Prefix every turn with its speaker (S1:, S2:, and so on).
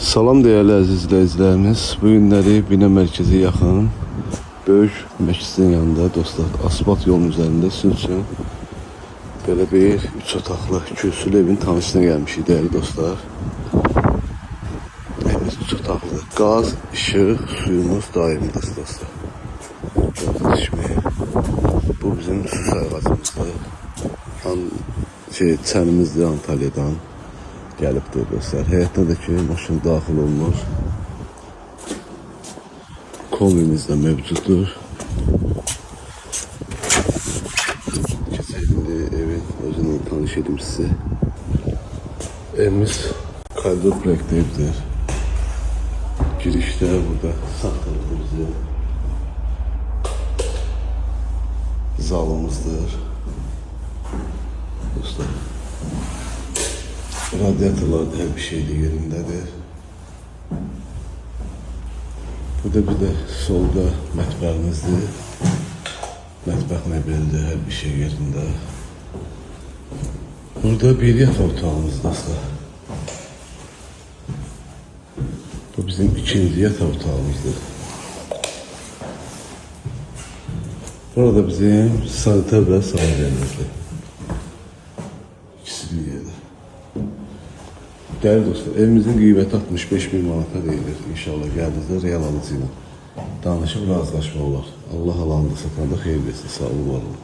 S1: Salam değerli əziz izləyicilərimiz. Bu günləri Binə mərkəzi yaxın böyük məscidin yanında dostlar, asfalt yolun üzərində sizin üçün belə bir 3 otaqlı kürsülü evin tanışına gəlmişik değerli dostlar. Evimiz 3 otaqlı. Qaz, işıq, suyumuz daimidir dostlar. Gördüyünüz kimi bu bizim su sayğacımızdır. Çənimizdir Antalyadan gəlibdir dostlar. Həyətdə də ki maşın daxil olunur. Kombimiz də mövcuddur. Keçəkli evin özünü tanış edim sizə. Evimiz koridor proyektli evdir. Girişdə burada sağ tarafımızda zalımızdır. Dostlar. Radyatörler her bir şeyde yerindedir. Bu da bir de solda mətbəximizdir. Mətbəx mebeldir, her bir şey yerinde. Burada bir yatak otağımız dostlar. Bu bizim ikinci yatak otağımızdır. Burada bizim saniter ve sahibimizdir. İkisi bir yerde. Değerli dostlar, evimizin qiyməti 65.000 manata deyilir. İnşallah gəldinizdə real alıcı ilə danışıb razılaşma olar. Allah alanında satanda xeyir versin. Sağ olun, var olun.